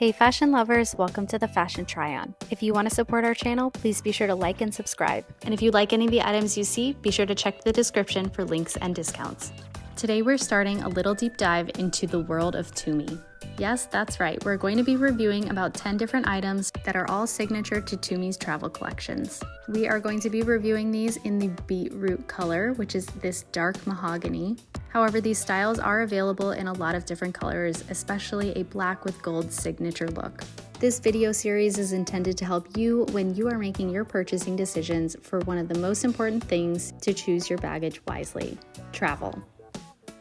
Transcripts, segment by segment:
Hey fashion lovers, welcome to the Fashion Try-On. If you want to support our channel, please be sure to like and subscribe. And if you like any of the items you see, be sure to check the description for links and discounts. Today we're starting a little deep dive into the world of Tumi. Yes, that's right, we're going to be reviewing about 10 different items that are all signature to Tumi's travel collections. We are going to be reviewing these in the beetroot color, which is this dark mahogany. However, these styles are available in a lot of different colors, especially a black with gold signature look. This video series is intended to help you when you are making your purchasing decisions for one of the most important things to choose your baggage wisely: travel.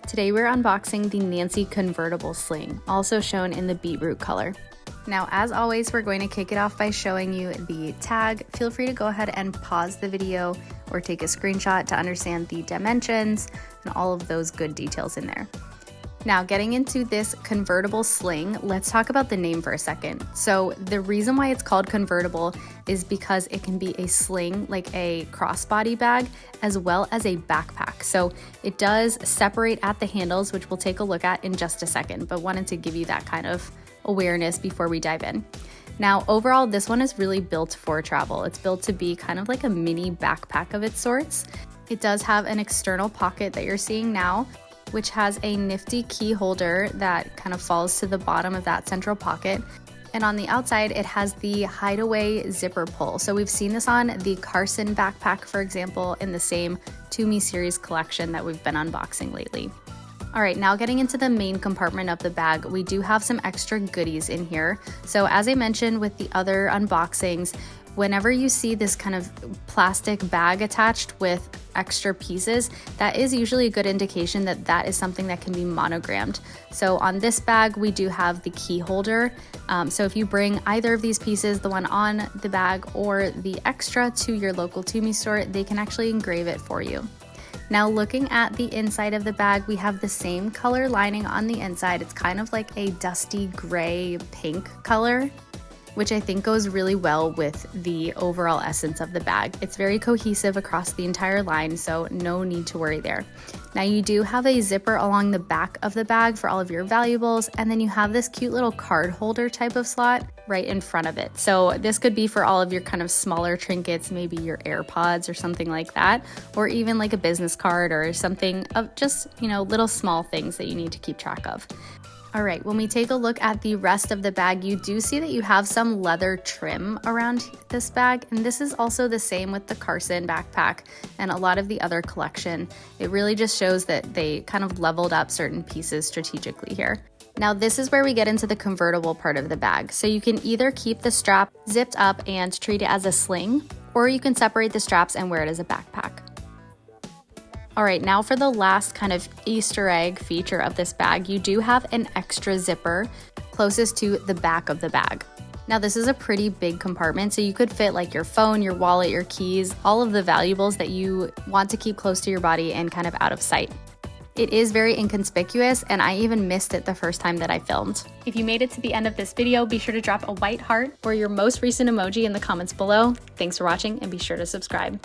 Today we're unboxing the Nancy Convertible Sling, also shown in the beetroot color. Now, as always, we're going to kick it off by showing you the tag. Feel free to go ahead and pause the video or take a screenshot to understand the dimensions and all of those good details in there. Now, getting into this convertible sling, let's talk about the name for a second. So the reason why it's called convertible is because it can be a sling, like a crossbody bag, as well as a backpack. So it does separate at the handles, which we'll take a look at in just a second, but wanted to give you that kind of awareness before we dive in. Now, overall, this one is really built for travel. It's built to be kind of like a mini backpack of its sorts. It does have an external pocket that you're seeing now, which has a nifty key holder that kind of falls to the bottom of that central pocket. And on the outside, it has the hideaway zipper pull. So we've seen this on the Carson backpack, for example, in the same Tumi series collection that we've been unboxing lately. All right, now getting into the main compartment of the bag, we do have some extra goodies in here. So as I mentioned with the other unboxings, whenever you see this kind of plastic bag attached with extra pieces, that is usually a good indication that that is something that can be monogrammed. So on this bag, we do have the key holder. So if you bring either of these pieces, the one on the bag or the extra, to your local Tumi store, they can actually engrave it for you. Now, looking at the inside of the bag, we have the same color lining on the inside. It's kind of like a dusty gray pink color, which I think goes really well with the overall essence of the bag. It's very cohesive across the entire line, so no need to worry there. Now, you do have a zipper along the back of the bag for all of your valuables, and then you have this cute little card holder type of slot right in front of it. So this could be for all of your kind of smaller trinkets, maybe your AirPods or something like that, or even like a business card or something of just, little small things that you need to keep track of. All right, when we take a look at the rest of the bag, you do see that you have some leather trim around this bag, and this is also the same with the Carson backpack and a lot of the other collection. It really just shows that they kind of leveled up certain pieces strategically here. Now, this is where we get into the convertible part of the bag. So you can either keep the strap zipped up and treat it as a sling, or you can separate the straps and wear it as a backpack. All right, now for the last kind of Easter egg feature of this bag, you do have an extra zipper closest to the back of the bag. Now, this is a pretty big compartment, so you could fit like your phone, your wallet, your keys, all of the valuables that you want to keep close to your body and kind of out of sight. It is very inconspicuous, and I even missed it the first time that I filmed. If you made it to the end of this video, be sure to drop a white heart or your most recent emoji in the comments below. Thanks for watching, and be sure to subscribe.